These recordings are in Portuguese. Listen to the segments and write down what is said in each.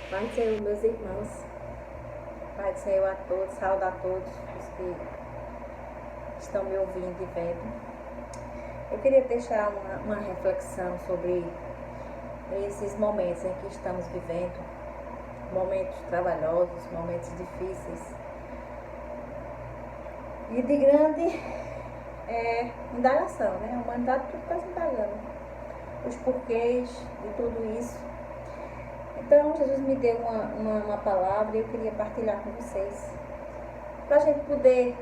Pai do Senhor, meus irmãos, Pai do Senhor a todos, saúde a todos os que estão me ouvindo e vendo. Eu queria deixar uma reflexão sobre esses momentos em que estamos vivendo, momentos trabalhosos, momentos difíceis e de grande indagação, né? A humanidade tudo está se indagando, os porquês de tudo isso. Então, Jesus me deu uma palavra e eu queria partilhar com vocês, para a gente poder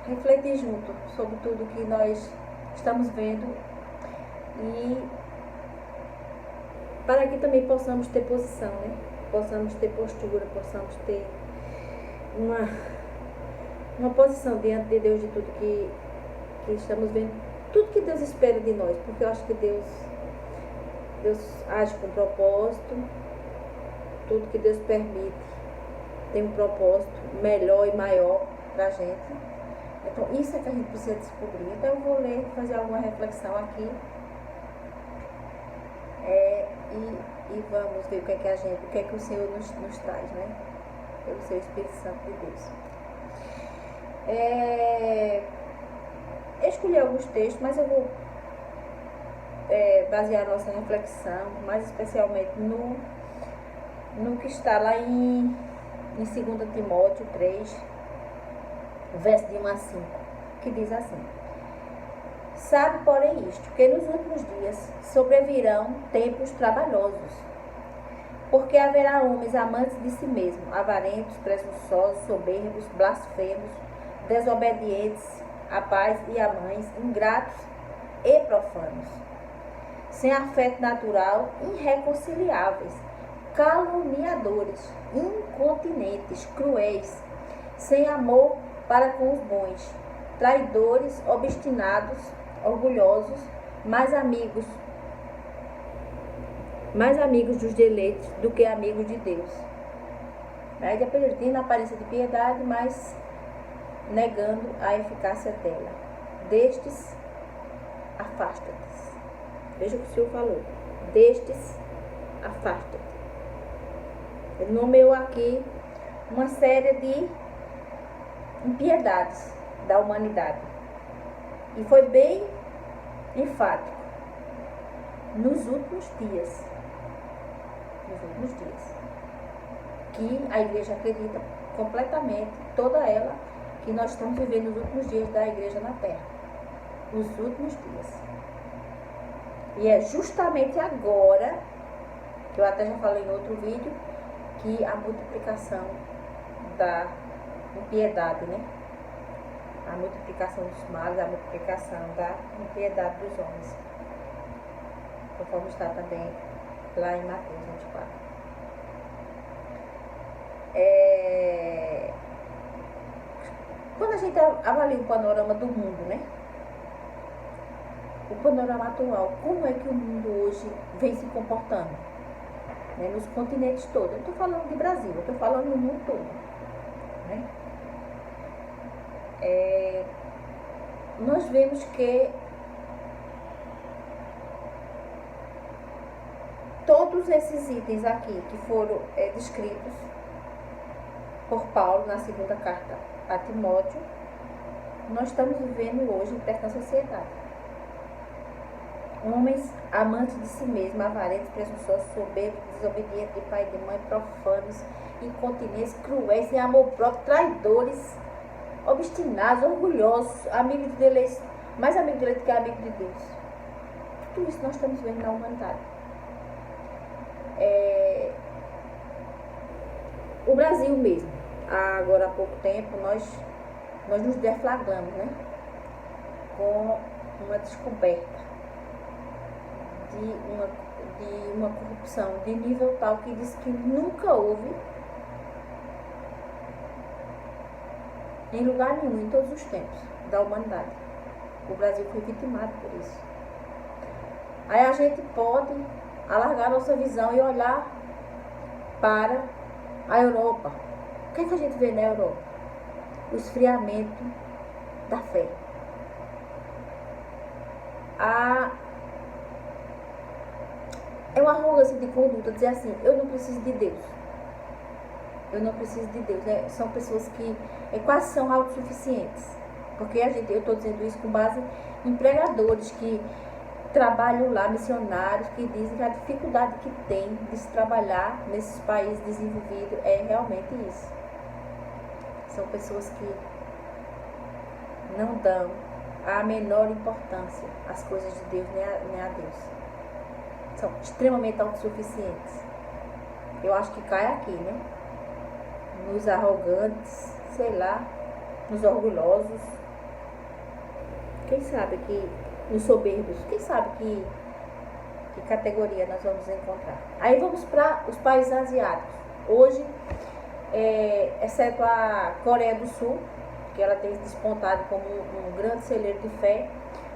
refletir junto sobre tudo que nós estamos vendo e para que também possamos ter posição, né? Possamos ter postura, possamos ter uma posição diante de Deus de tudo que estamos vendo, tudo que Deus espera de nós, porque eu acho que Deus age com propósito, tudo que Deus permite tem um propósito melhor e maior para a gente. Então isso é que a gente precisa descobrir. Então eu vou ler, fazer alguma reflexão aqui e vamos ver o que é que o Senhor nos traz, né? Pelo seu Espírito Santo de Deus. Eu escolhi alguns textos, mas eu vou basear a nossa reflexão, mais especialmente no que está lá em 2 Timóteo 3, verso de 1 a 5, que diz assim: Sabe, porém, isto, que nos últimos dias sobrevirão tempos trabalhosos, porque haverá homens amantes de si mesmos, avarentos, presunçosos, soberbos, blasfemos, desobedientes a pais e a mães, ingratos e profanos, sem afeto natural, irreconciliáveis, caluniadores, incontinentes, cruéis, sem amor para com os bons, traidores, obstinados, orgulhosos, mais amigos dos deleites do que amigos de Deus. Aí depois ele tem a aparência de piedade, mas negando a eficácia dela. Destes, afasta-te. Veja o que o Senhor falou. Destes, afasta-te. Ele nomeou aqui uma série de impiedades da humanidade. E foi bem enfático. Nos últimos dias. Que a igreja acredita completamente, toda ela, que nós estamos vivendo os últimos dias da igreja na terra. Os últimos dias. E é justamente agora, que eu até já falei em outro vídeo, que a multiplicação da impiedade, né? A multiplicação dos males, a multiplicação da impiedade dos homens. Conforme está também lá em Mateus 24. Quando a gente avalia o panorama do mundo, né? O panorama atual, como é que o mundo hoje vem se comportando? Né? Nos continentes todos. Eu estou falando de Brasil, eu estou falando no mundo todo. Né? Nós vemos que todos esses itens aqui que foram descritos por Paulo na segunda carta a Timóteo, nós estamos vivendo hoje em perto da sociedade. Homens amantes de si mesmos, avarentos, presunçosos, soberbos, desobedientes de pai e de mãe, profanos, incontinentes, cruéis, sem amor próprio, traidores, obstinados, orgulhosos, amigos de deleite, mais amigos de deleite que amigos de Deus. Tudo isso nós estamos vendo na humanidade. O Brasil mesmo, agora há pouco tempo, nós nos deflagramos, né? Com uma descoberta de uma corrupção de nível tal que diz que nunca houve em lugar nenhum, em todos os tempos da humanidade. O Brasil foi vitimado por isso. Aí a gente pode alargar nossa visão e olhar para a Europa. O que é que a gente vê na Europa? O esfriamento da fé. É uma arrogância de conduta dizer assim, eu não preciso de Deus. Eu não preciso de Deus. Né? São pessoas que quase são autossuficientes. Porque eu estou dizendo isso com base em pregadores que trabalham lá, missionários, que dizem que a dificuldade que tem de se trabalhar nesses países desenvolvidos é realmente isso. São pessoas que não dão a menor importância às coisas de Deus, nem a Deus. São extremamente autossuficientes. Eu acho que cai aqui, né? Nos arrogantes, sei lá, nos orgulhosos. Quem sabe que nos soberbos, quem sabe que categoria nós vamos encontrar. Aí vamos para os países asiáticos. Hoje, exceto a Coreia do Sul, que ela tem despontado como um grande celeiro de fé,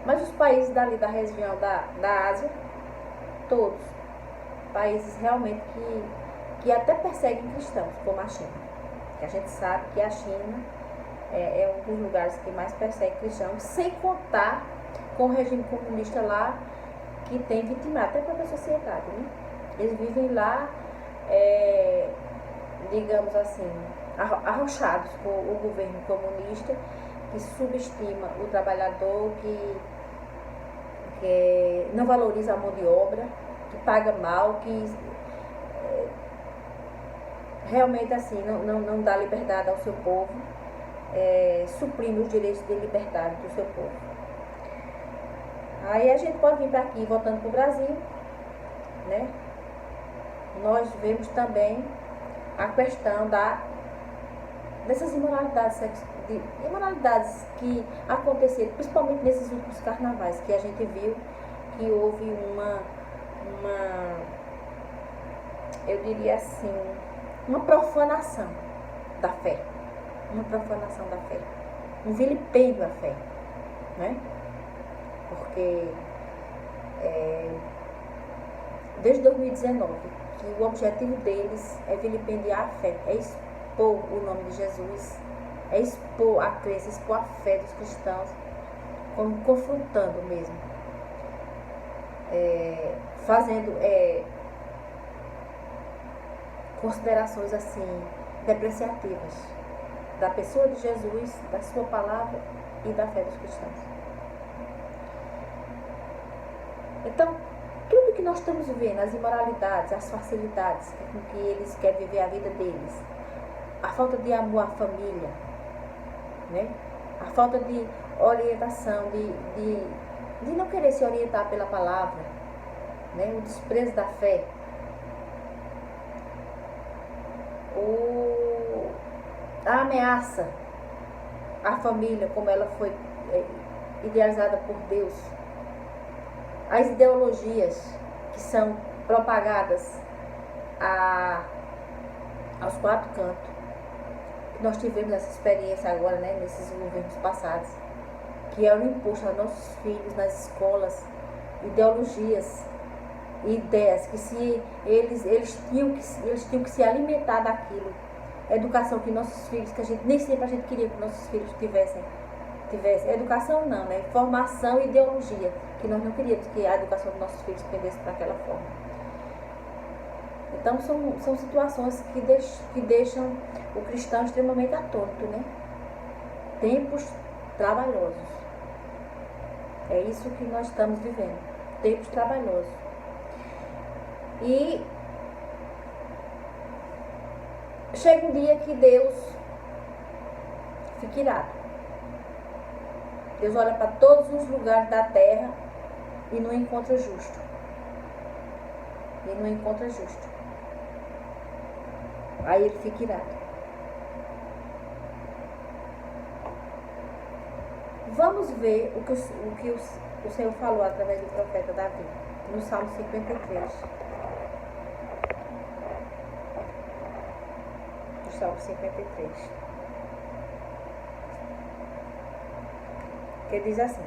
mas os países dali da região da Ásia, todos, países realmente que até perseguem cristãos, como a China. Que a gente sabe que a China é um dos lugares que mais persegue cristãos, sem contar com o regime comunista lá, que tem vitimado até a própria sociedade, né? Eles vivem lá, digamos assim, arrochados com o governo comunista, que subestima o trabalhador, que não valoriza a mão de obra, que paga mal, que realmente assim não dá liberdade ao seu povo, suprime os direitos de liberdade do seu povo. Aí a gente pode vir para aqui, voltando para o Brasil, né? Nós vemos também a questão dessas imoralidades que aconteceram, principalmente nesses últimos carnavais, que a gente viu que houve eu diria assim, uma profanação da fé. Uma profanação da fé. Um vilipêndio à fé, né? Porque desde 2019, que o objetivo deles é vilipendiar a fé, é expor o nome de Jesus, é expor a crença, expor a fé dos cristãos, como confrontando mesmo, fazendo considerações assim, depreciativas da pessoa de Jesus, da sua palavra e da fé dos cristãos. Então, tudo que nós estamos vivendo, as imoralidades, as facilidades com que eles querem viver a vida deles, a falta de amor à família, né? A falta de orientação, de não querer se orientar pela palavra, né? O desprezo da fé, a ameaça à família, como ela foi idealizada por Deus, as ideologias que são propagadas aos quatro cantos. Nós tivemos essa experiência agora, né, nesses governos passados, que eram impostos aos nossos filhos nas escolas, ideologias e ideias que se eles tinham que se alimentar daquilo. A educação que nossos filhos, que nem sempre a gente queria que nossos filhos tivessem educação não, né? Formação e ideologia, que nós não queríamos que a educação dos nossos filhos pendesse para aquela forma. Então são situações que deixam o cristão extremamente atônito, né? Tempos trabalhosos. É isso que nós estamos vivendo. Tempos trabalhosos. E chega um dia que Deus fica irado. Deus olha para todos os lugares da terra e não encontra justo. Aí ele fica irado. Vamos ver o que o Senhor falou através do profeta Davi, no Salmo 53. No Salmo 53. Que diz assim,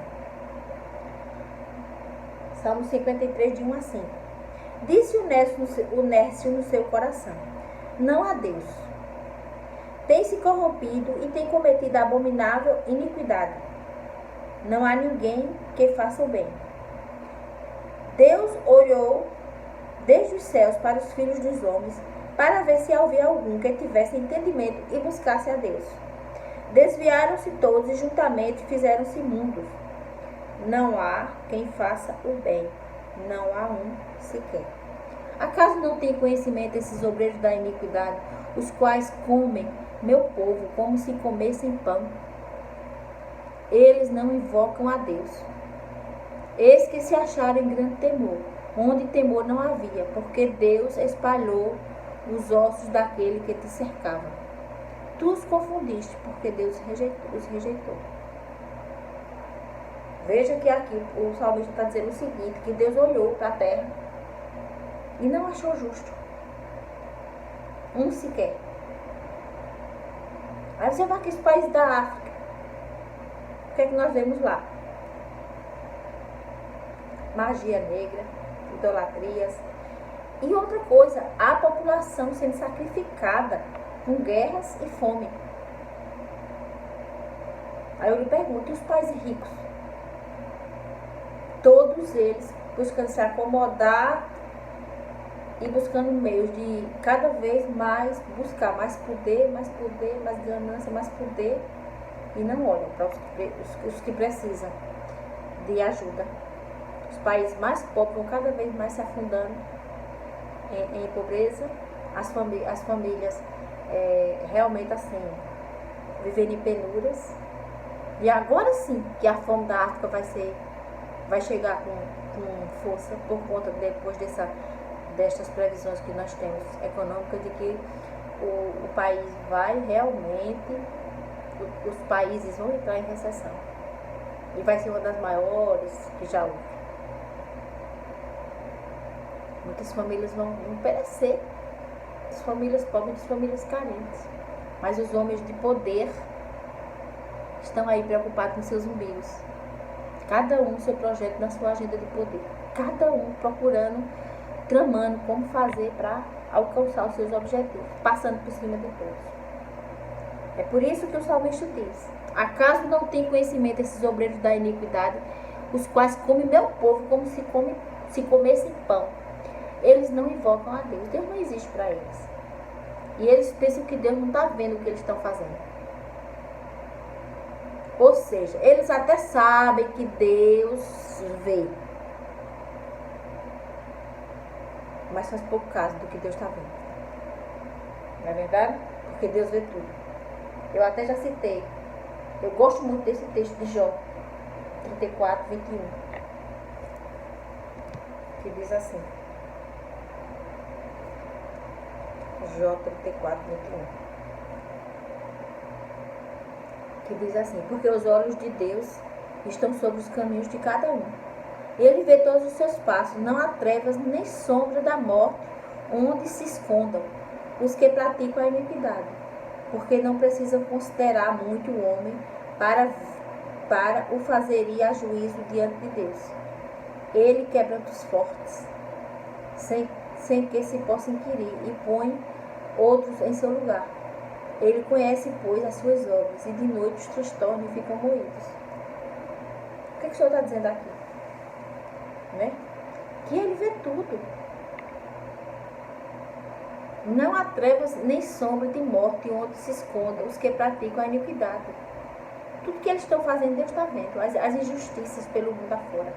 Salmo 53, de 1 a 5. Disse o nércio no seu coração, não há Deus. Tem se corrompido e tem cometido abominável iniquidade. Não há ninguém que faça o bem. Deus olhou desde os céus para os filhos dos homens, para ver se havia algum que tivesse entendimento e buscasse a Deus. Desviaram-se todos e juntamente fizeram-se imundos. Não há quem faça o bem, não há um sequer. Acaso não tem conhecimento esses obreiros da iniquidade, os quais comem meu povo como se comessem pão? Eles não invocam a Deus. Eis que se acharam em grande temor, onde temor não havia, porque Deus espalhou os ossos daquele que te cercava. Tu os confundiste, porque Deus os rejeitou. Veja que aqui o salmista está dizendo o seguinte, que Deus olhou para a terra e não achou justo. Um sequer. Aí você vai aqui os países da África. O que é que nós vemos lá? Magia negra, idolatrias. E outra coisa, a população sendo sacrificada com guerras e fome. Aí eu lhe pergunto, e os países ricos? Todos eles buscando se acomodar e buscando meios de cada vez mais buscar mais poder, mais ganância, mais poder, e não olham para os que precisam de ajuda. Os países mais pobres vão cada vez mais se afundando em pobreza, as famílias realmente assim, vivendo em penúrias. E agora sim que a fome da África vai chegar com força por conta depois destas previsões que nós temos econômicas, de que o país vai realmente, os países vão entrar em recessão. E vai ser uma das maiores que já houve. Muitas famílias vão perecer, as famílias pobres, as famílias carentes. Mas os homens de poder estão aí preocupados com seus umbigos. Cada um seu projeto na sua agenda de poder. Cada um procurando, tramando como fazer para alcançar os seus objetivos, passando por cima de todos. É por isso que o salmista diz: acaso não tem conhecimento esses obreiros da iniquidade, os quais comem meu povo como se comessem pão? Eles não invocam a Deus. Deus não existe para eles. E eles pensam que Deus não está vendo o que eles estão fazendo. Ou seja, eles até sabem que Deus vê, mas faz pouco caso do que Deus está vendo. Não é verdade? Porque Deus vê tudo. Eu até já citei. Eu gosto muito desse texto de Jó 34, 21. Que diz assim. Jó 34, 21. Que diz assim: porque os olhos de Deus estão sobre os caminhos de cada um. Ele vê todos os seus passos, não há trevas nem sombra da morte onde se escondam os que praticam a iniquidade, porque não precisam considerar muito o homem para o fazer ir a juízo diante de Deus. Ele quebranta os fortes, sem que se possa inquirir, e põe outros em seu lugar. Ele conhece, pois, as suas obras, e de noite os transtorna e ficam moídos. O que o Senhor está dizendo aqui? Né? Que ele vê tudo. Não há trevas nem sombra de morte onde se escondam os que praticam a iniquidade. Tudo que eles estão fazendo, Deus está vendo. As injustiças pelo mundo afora.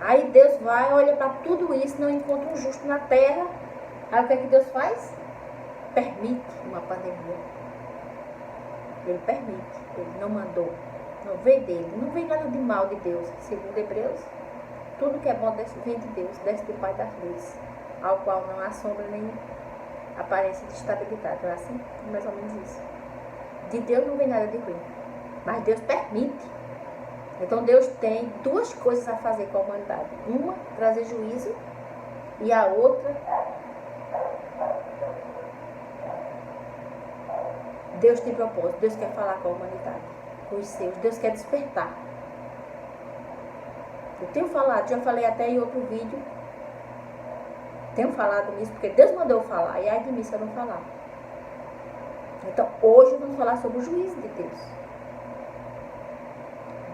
Aí Deus vai, olha para tudo isso, não encontra um justo na terra. Aí o que é que Deus faz? Permite uma pandemia. Ele permite. Ele não mandou. Não veio dele. Não vem nada de mal de Deus. Segundo Hebreus, tudo que é bom vem de Deus, desce do Pai das luzes, ao qual não há sombra nem aparência de estabilidade. Não é assim? Mais ou menos isso. De Deus não vem nada de ruim. Mas Deus permite. Então Deus tem duas coisas a fazer com a humanidade. Uma, trazer juízo. E a outra, Deus tem propósito. Deus quer falar com a humanidade, com os seus. Deus quer despertar. Eu tenho falado, já falei até em outro vídeo. Tenho falado nisso porque Deus mandou eu falar. E ai de mim se eu não falar. Então hoje vamos falar sobre o juízo de Deus.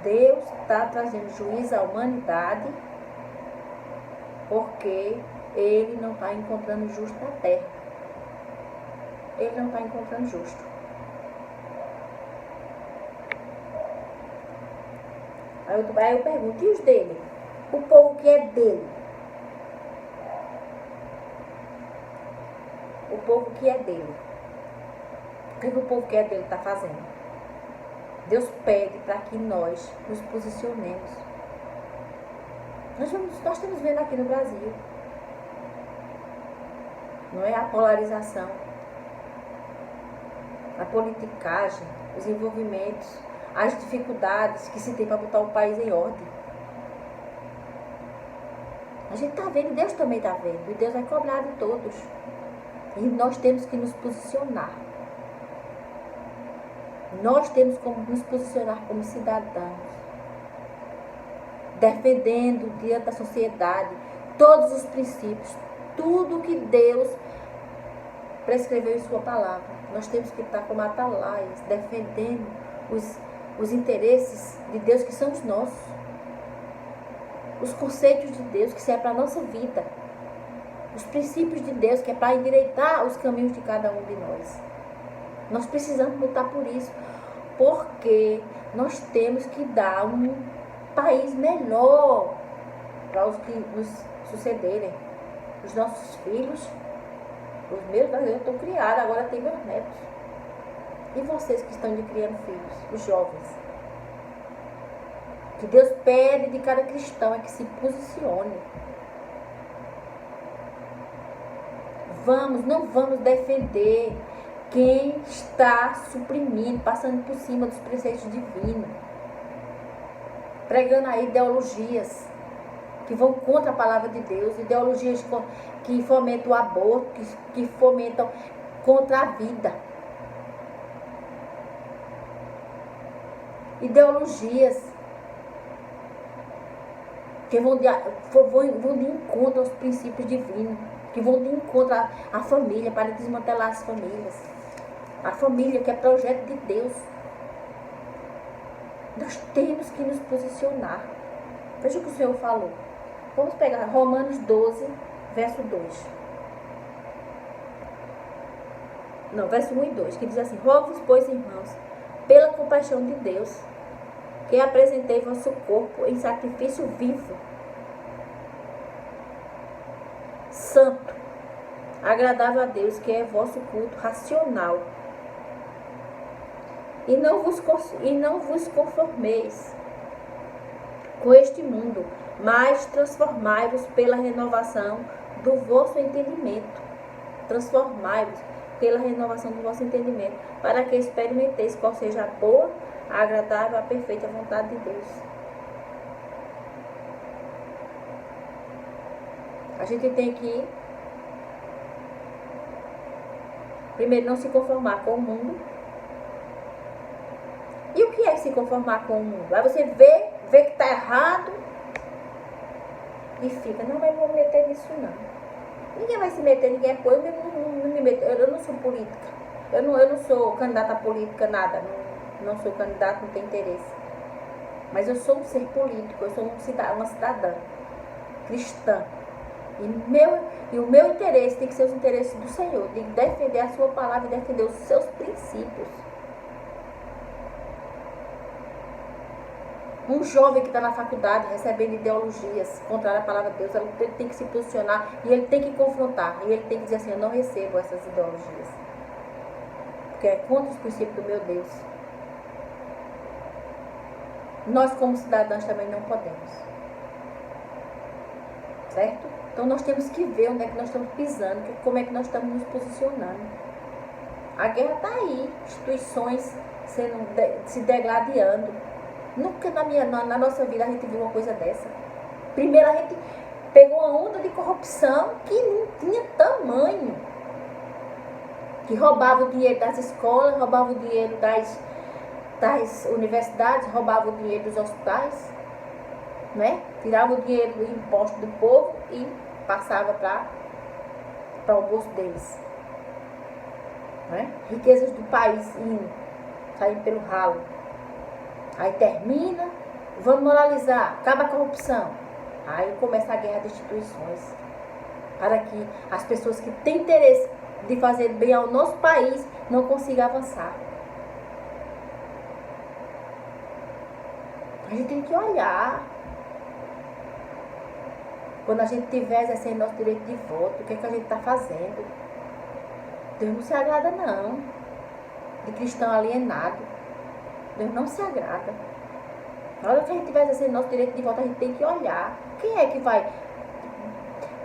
Deus está trazendo juízo à humanidade Porque ele não está encontrando justo na terra. Ele não está encontrando justo. Aí eu pergunto, e os dele? O povo que é dele? O povo que é dele. O que o povo que é dele está fazendo? Deus pede para que nós nos posicionemos. Nós estamos vendo aqui no Brasil. Não é a polarização, a politicagem, os envolvimentos, as dificuldades que se tem para botar o país em ordem. A gente está vendo, Deus também está vendo. E Deus vai cobrar de todos. E nós temos que nos posicionar. Nós temos que nos posicionar como cidadãos. Defendendo diante da sociedade todos os princípios. Tudo que Deus prescreveu em sua palavra. Nós temos que estar como atalaias, defendendo os interesses de Deus que são os nossos. Os conceitos de Deus que servem para a nossa vida. Os princípios de Deus que é para endireitar os caminhos de cada um de nós. Nós precisamos lutar por isso. Porque nós temos que dar um país melhor para os que nos sucederem. Os nossos filhos, os meus, eu estou criada, agora tem meus netos. E vocês que estão criando filhos, os jovens. Que Deus pede de cada cristão é que se posicione. Não vamos defender quem está suprimindo, passando por cima dos preceitos divinos. Pregando aí ideologias que vão contra a palavra de Deus, ideologias que fomentam o aborto, que fomentam contra a vida. Ideologias que vão de encontro aos princípios divinos, que vão de encontro à família, para desmantelar as famílias. A família que é projeto de Deus. Nós temos que nos posicionar. Veja o que o Senhor falou. Vamos pegar Romanos 12, verso 2. Não, verso 1 e 2, que diz assim: rogo-vos, pois, irmãos, pela compaixão de Deus, que apresentei vosso corpo em sacrifício vivo, santo, agradável a Deus, que é vosso culto racional. E não vos conformeis com este mundo, mas transformai-vos pela renovação do vosso entendimento. Transformai-vos pela renovação do vosso entendimento, para que experimenteis qual seja a boa, a agradável, a perfeita vontade de Deus. A gente tem que, primeiro, não se conformar com o mundo. E o que é se conformar com o mundo? Aí você vê que está errado e fica, não, mas não vou me meter nisso não. Ninguém vai se meter, ninguém apoia, eu não me meto, eu não sou política. Eu não sou candidata a política, nada. Não sou candidata, não tenho interesse. Mas eu sou um ser político, eu sou uma cidadã cristã. E o meu interesse tem que ser os interesses do Senhor, de defender a sua palavra e defender os seus princípios. Um jovem que está na faculdade recebendo ideologias contrárias à palavra de Deus, ele tem que se posicionar e ele tem que confrontar. E ele tem que dizer assim, eu não recebo essas ideologias. Porque é contra os princípios do meu Deus. Nós como cidadãos também não podemos. Certo? Então nós temos que ver onde é que nós estamos pisando, como é que nós estamos nos posicionando. A guerra está aí, instituições se degladiando. Nunca na nossa vida a gente viu uma coisa dessa. Primeiro a gente pegou uma onda de corrupção que não tinha tamanho. Que roubava o dinheiro das escolas, roubava o dinheiro das universidades, roubava o dinheiro dos hospitais, né? Tirava o dinheiro do imposto do povo e passava para o bolso deles. Né? Riquezas do país saindo pelo ralo. Aí termina, vamos moralizar, acaba a corrupção. Aí começa a guerra de instituições, para que as pessoas que têm interesse de fazer bem ao nosso país não consigam avançar. A gente tem que olhar. Quando a gente tiver exercendo nosso direito de voto, o que é que a gente está fazendo? Deus não se agrada, não, de cristão alienado. Deus não se agrada. Na hora que a gente estiver exercendo nosso direito de voto, a gente tem que olhar. Quem é que vai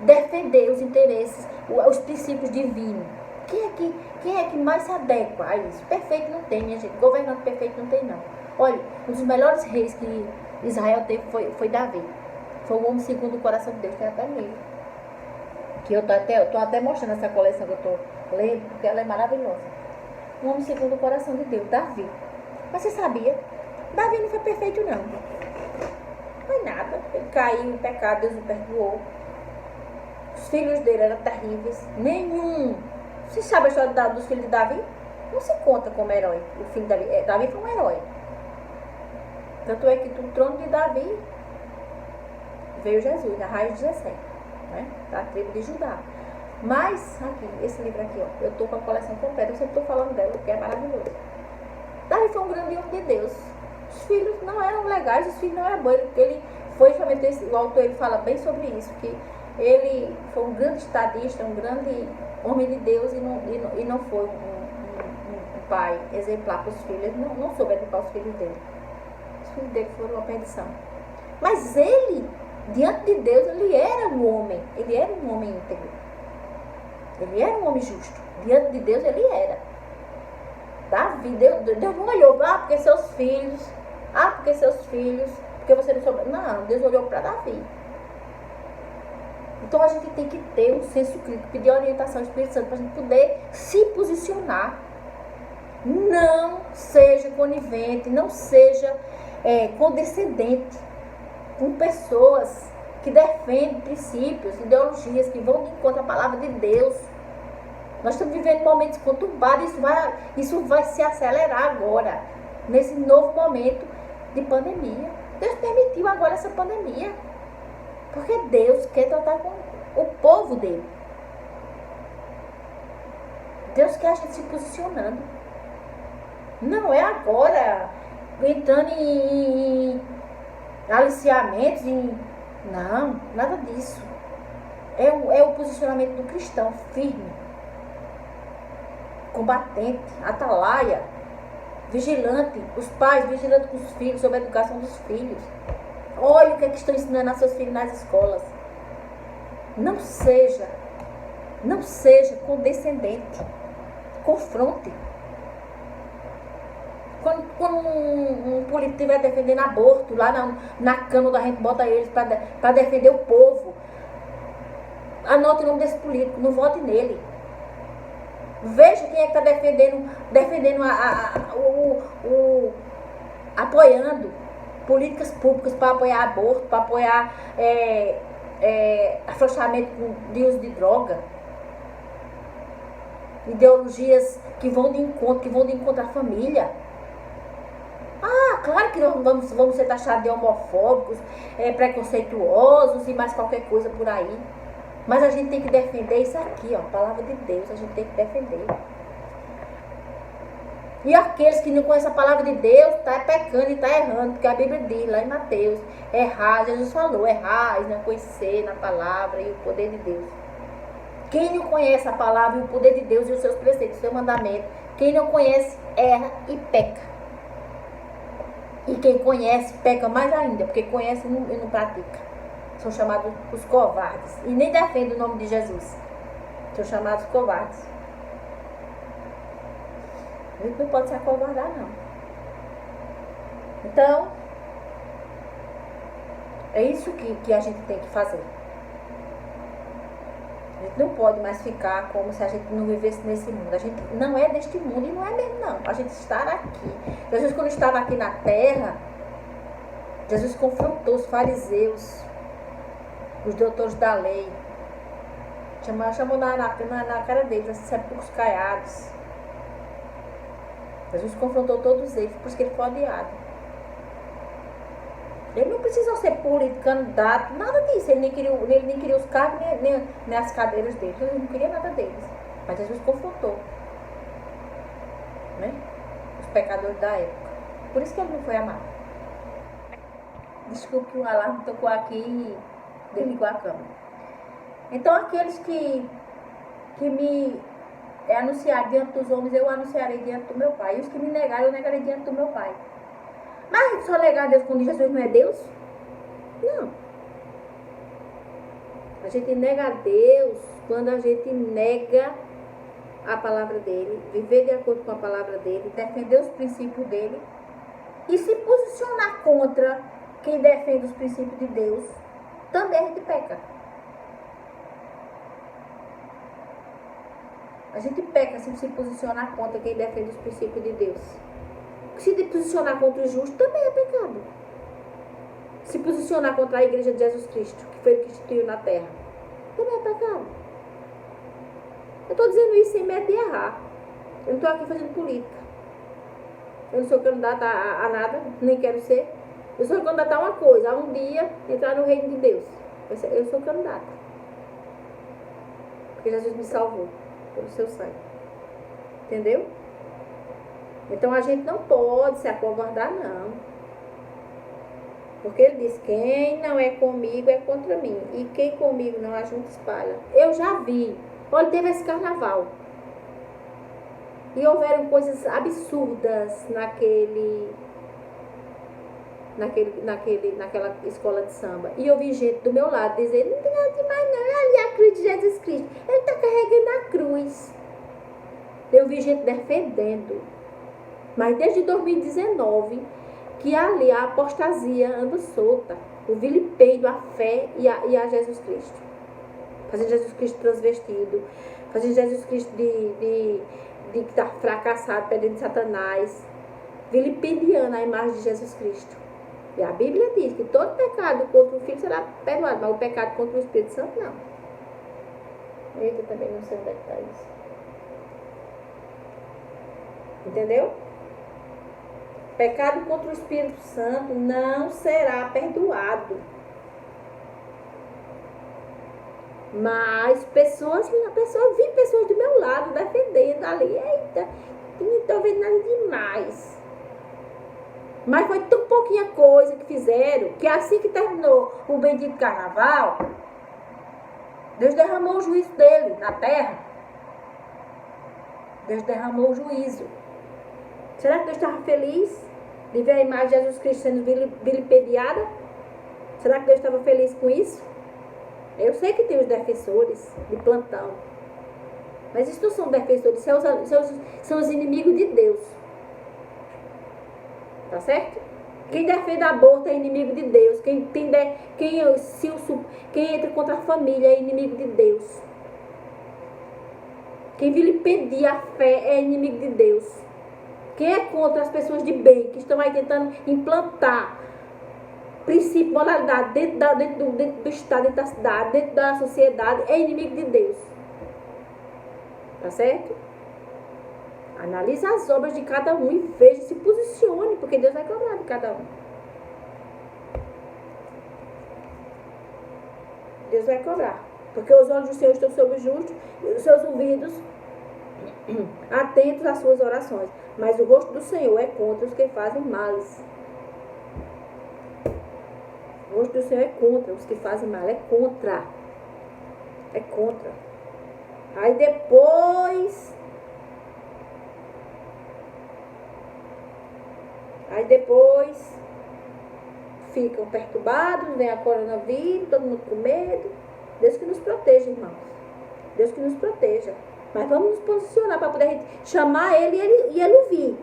defender os interesses, os princípios divinos? Quem é que mais se adequa a isso? Perfeito não tem, minha gente. Governante perfeito não tem, não. Olha, um dos melhores reis que Israel teve foi Davi. Foi o homem segundo o coração de Deus, tem até livro. Que eu tô até mostrando essa coleção que eu tô lendo, porque ela é maravilhosa. Um homem segundo o coração de Deus, Davi. Mas você sabia? Davi não foi perfeito, não. Não foi nada. Ele caiu em pecado, Deus o perdoou. Os filhos dele eram terríveis. Nenhum. Você sabe a história dos filhos de Davi? Não se conta como herói. O filho de Davi. Davi foi um herói. Tanto é que do trono de Davi veio Jesus, a raiz de Jessé, né? Da tribo de Judá. Mas, aqui, esse livro aqui, ó, eu tô com a coleção completa, eu sempre tô falando dela, porque é maravilhoso. Davi foi um grande homem de Deus. Os filhos não eram legais, os filhos não eram bons, porque ele foi justamente, o autor ele fala bem sobre isso, que ele foi um grande estadista, um grande homem de Deus e não foi um pai exemplar para os filhos, ele não soube educar os filhos dele. Os filhos dele foram uma perdição. Mas ele, diante de Deus, ele era um homem íntegro. Ele era um homem justo. Diante de Deus, ele era. Davi, Deus não olhou, porque seus filhos, porque você não soube. Não, Deus olhou para Davi. Então a gente tem que ter um senso crítico, pedir orientação ao Espírito Santo para a gente poder se posicionar. Não seja conivente, não seja condescendente com pessoas que defendem princípios, ideologias que vão de encontro à palavra de Deus. Nós estamos vivendo momentos conturbados, isso vai se acelerar agora, nesse novo momento de pandemia. Deus permitiu agora essa pandemia, porque Deus quer tratar com o povo dele. Deus quer a gente se posicionando. Não é agora entrando em aliciamentos, não, nada disso. É o posicionamento do cristão firme, combatente, atalaia, vigilante, os pais vigilantes com os filhos, sobre a educação dos filhos. Olha o que estão ensinando a seus filhos nas escolas. Não seja condescendente. Confronte. Quando um político estiver defendendo aborto, lá na Câmara, a gente bota eles para defender o povo. Anote o nome desse político, não vote nele. Veja quem é que está defendendo apoiando políticas públicas para apoiar aborto, para apoiar afrouxamento de uso de droga. Ideologias que vão de encontro à família. Claro que nós vamos ser taxados de homofóbicos, preconceituosos e mais qualquer coisa por aí. Mas a gente tem que defender isso aqui, ó, a palavra de Deus, a gente tem que defender. E aqueles que não conhecem a palavra de Deus, está pecando e está errando, porque a Bíblia diz lá em Mateus, errar, Jesus falou, errar, não conhecer na palavra e o poder de Deus. Quem não conhece a palavra e o poder de Deus e os seus preceitos, o seu mandamento, quem não conhece, erra e peca. E quem conhece, peca mais ainda, porque conhece e não pratica. São chamados os covardes. E nem defendem o nome de Jesus. São chamados covardes. A gente não pode se acovardar, não. Então, é isso que a gente tem que fazer. A gente não pode mais ficar como se a gente não vivesse nesse mundo. A gente não é deste mundo e não é mesmo, não. A gente está aqui. Jesus, quando estava aqui na terra, Jesus confrontou os fariseus, os doutores da lei. Chamou na cara deles, esses sepulcros caiados. Jesus confrontou todos eles, por isso que ele foi odiado. Ele não precisou ser político, candidato, nada disso. Ele nem queria os cargos, nem as cadeiras dele. Ele não queria nada deles. Mas Jesus confrontou, né? Os pecadores da época. Por isso que ele não foi amado. Desculpe que o alarme tocou aqui e desligou a câmera. Então, aqueles que me anunciarem diante dos homens, eu anunciarei diante do meu Pai. E os que me negarem, eu negarei diante do meu Pai. Mas só negar a Deus quando Jesus não é Deus? Não. A gente nega a Deus quando a gente nega a palavra dele, viver de acordo com a palavra dele, defender os princípios dele e se posicionar contra quem defende os princípios de Deus, também a gente peca. A gente peca se posicionar contra quem defende os princípios de Deus. Se posicionar contra o justo também é pecado. Se posicionar contra a igreja de Jesus Cristo, que foi ele que instituiu na terra, também é pecado. Eu estou dizendo isso sem medo de errar. Eu não estou aqui fazendo política. Eu não sou candidata a nada, nem quero ser. Eu sou candidata a uma coisa, a um dia entrar no reino de Deus. Eu sou candidata. Porque Jesus me salvou pelo seu sangue. Entendeu? Então a gente não pode se acovardar, não. Porque ele diz, quem não é comigo é contra mim. E quem comigo não ajunta espalha. Eu já vi. Olha, teve esse carnaval. E houveram coisas absurdas naquela escola de samba. E eu vi gente do meu lado dizer, não tem nada demais não, ali é a cruz de Jesus Cristo. Ele está carregando a cruz. Eu vi gente defendendo. Mas desde 2019, que ali a apostasia anda solta. O vilipêndio, a fé e a Jesus Cristo. Fazendo Jesus Cristo transvestido. Fazendo Jesus Cristo de que está fracassado, perdendo Satanás. Vilipendiando a imagem de Jesus Cristo. E a Bíblia diz que todo pecado contra o Filho será perdoado, mas o pecado contra o Espírito Santo não. Eita, também não sei onde é que está isso. Entendeu? Pecado contra o Espírito Santo não será perdoado. Mas vi pessoas do meu lado defendendo ali. Eita, não estou vendo nada demais. Mas foi tão pouquinha coisa que fizeram, que assim que terminou o bendito carnaval, Deus derramou o juízo dele na terra. Deus derramou o juízo. Será que Deus estava feliz de ver a imagem de Jesus Cristo sendo vilipendiada? Será que Deus estava feliz com isso? Eu sei que tem os defensores de plantão. Mas isso não são defensores, são os inimigos de Deus. Tá certo? Quem defende aborto é inimigo de Deus. Quem entra contra a família é inimigo de Deus. Quem vilipendia a fé é inimigo de Deus. Quem é contra as pessoas de bem, que estão aí tentando implantar princípio, moralidade dentro do Estado, dentro da cidade, dentro da sociedade, é inimigo de Deus. Tá certo? Analise as obras de cada um e veja, se posicione, porque Deus vai cobrar de cada um. Deus vai cobrar. Porque os olhos do Senhor estão sobre os justos e os seus ouvidos atentos às suas orações. Mas o rosto do Senhor é contra os que fazem males. O rosto do Senhor é contra os que fazem mal. É contra. É contra. Aí depois ficam perturbados, vem a coronavírus, todo mundo com medo. Deus que nos proteja, irmãos. Deus que nos proteja. Mas vamos nos posicionar para poder chamar Ele e Ele ouvir.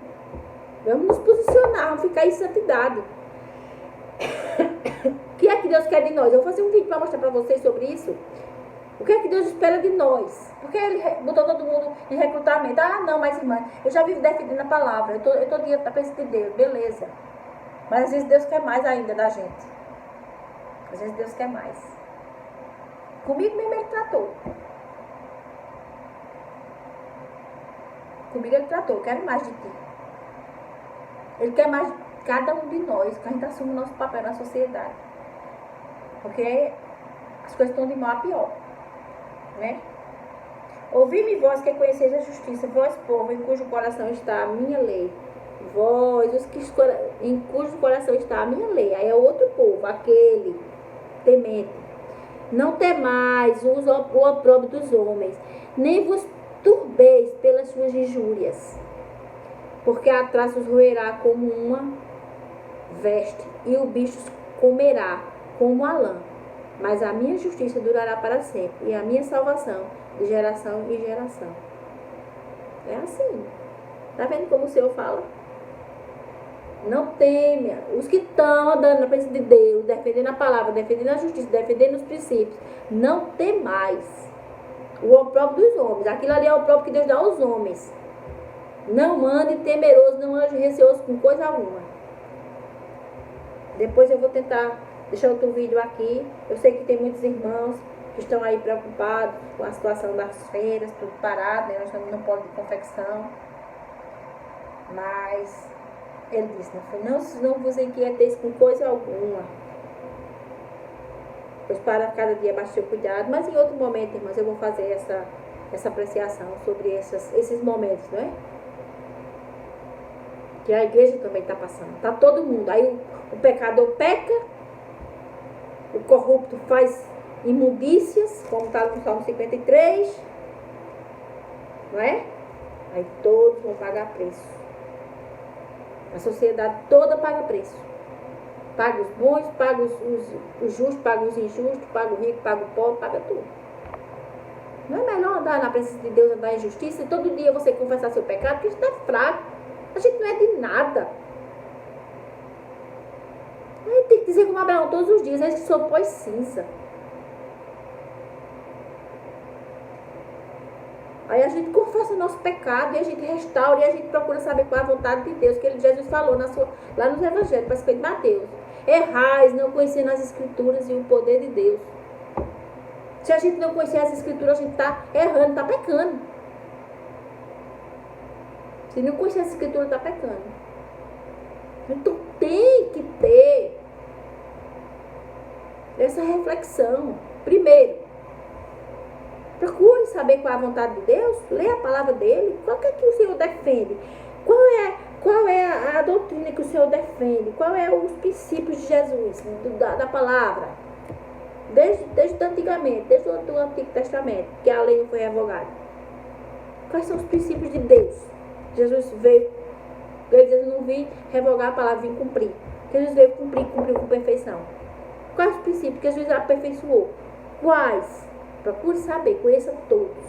Vamos nos posicionar, vamos ficar em santidade. O que é que Deus quer de nós? Eu vou fazer um vídeo para mostrar para vocês sobre isso. O que é que Deus espera de nós? Porque Ele botou todo mundo em recrutamento. Ah, não, mas irmã, eu já vivo defendendo a palavra. Eu estou diante da presença de Deus, beleza. Mas às vezes Deus quer mais ainda da gente. Às vezes Deus quer mais. Comigo mesmo Ele tratou. Comigo Ele tratou. Eu quero mais de ti. Ele quer mais cada um de nós, que a gente assume o nosso papel na sociedade. Porque as coisas estão de mal a pior, né? Ouvi-me vós que conheceis a justiça, vós povo, em cujo coração está a minha lei. Vós, os que em cujo coração está a minha lei. Aí é outro povo, aquele temente. Não temais o opróbrio dos homens, nem vos turbeis pelas suas injúrias, porque a traça os roerá como uma veste, e o bicho os comerá como a lã. Mas a minha justiça durará para sempre, e a minha salvação de geração em geração. É assim. Tá vendo como o Senhor fala? Não teme. Os que estão andando na presença de Deus, defendendo a palavra, defendendo a justiça, defendendo os princípios, não temais o opróbrio dos homens. Aquilo ali é o opróbrio que Deus dá aos homens. Não ande temeroso, não ande receoso com coisa alguma. Depois eu vou tentar deixar outro vídeo aqui. Eu sei que tem muitos irmãos que estão aí preocupados com a situação das feiras, tudo parado, né? Nós estamos no polo de confecção. Mas ele disse, não vos inquieteis com coisa alguma. Pois para cada dia baixe seu cuidado. Mas em outro momento, irmãos, eu vou fazer essa apreciação sobre esses momentos, não é? Que a igreja também está passando. Está todo mundo. Aí o pecador peca, o corrupto faz imundícias, como está no Salmo 53, não é? Aí todos vão pagar preço. A sociedade toda paga preço. Paga os bons, paga os justos, paga os injustos, paga o rico, paga o pobre, paga tudo. Não é melhor andar na presença de Deus, andar em justiça, e todo dia você confessar seu pecado, porque a gente está fraco. A gente não é de nada. A gente tem que dizer como Abraão todos os dias, eis que sou pó e cinza. Aí a gente confessa o nosso pecado, e a gente restaura, e a gente procura saber qual é a vontade de Deus, que Jesus falou lá nos evangelhos, parece que é de Mateus. Errais, não conhecendo as escrituras e o poder de Deus. Se a gente não conhecer as escrituras, a gente está errando, está pecando. Se não conhecer as escrituras, está pecando. Então tem que ter essa reflexão. Primeiro, procure saber qual é a vontade de Deus, leia a palavra dele, qual que é que o Senhor defende, qual é a doutrina que o Senhor defende, qual é os princípios de Jesus, da palavra, desde antigamente, desde o Antigo Testamento, que a lei não foi revogada. Quais são os princípios de Deus? Jesus veio, ele diz, eu não vim revogar a palavra, vim cumprir. Jesus veio cumpriu com perfeição. Quais os princípios que Jesus aperfeiçoou? Quais? Procure saber, conheça todos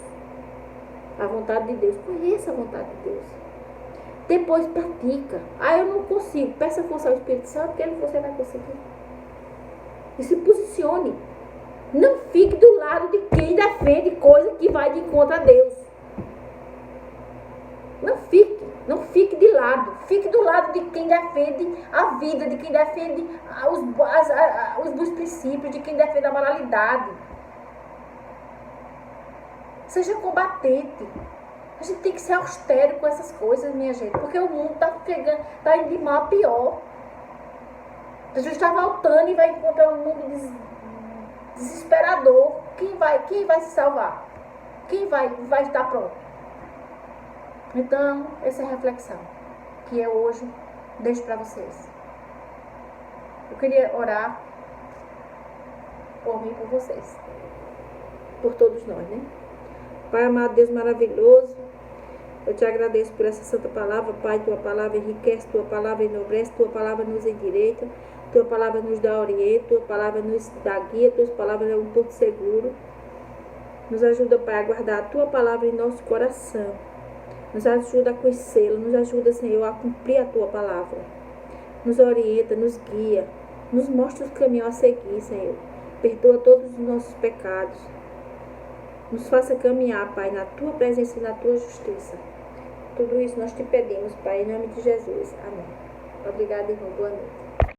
a vontade de Deus. Conheça a vontade de Deus. Depois pratica. Eu não consigo. Peça força ao Espírito Santo, que você vai conseguir. E se posicione. Não fique do lado de quem defende coisa que vai de encontro a Deus. Não fique de lado. Fique do lado de quem defende a vida, de quem defende os princípios, de quem defende a moralidade. Seja combatente. A gente tem que ser austero com essas coisas, minha gente. Porque o mundo está indo de mal a pior. Jesus está voltando e vai encontrar um mundo desesperador. Quem vai se salvar? Quem vai estar pronto? Então, essa é a reflexão que eu hoje deixo para vocês. Eu queria orar por mim e por vocês. Por todos nós, né? Pai amado, Deus maravilhoso, eu te agradeço por essa santa palavra. Pai, tua palavra enriquece, tua palavra enobrece, tua palavra nos endireita, tua palavra nos dá oriento, tua palavra nos dá guia, tua palavra é um porto seguro. Nos ajuda, Pai, a guardar a tua palavra em nosso coração. Nos ajuda a conhecê-la, nos ajuda, Senhor, a cumprir a tua palavra. Nos orienta, nos guia, nos mostra o caminho a seguir, Senhor. Perdoa todos os nossos pecados. Nos faça caminhar, Pai, na tua presença e na tua justiça. Tudo isso nós te pedimos, Pai, em nome de Jesus. Amém. Obrigada, irmão. Boa noite.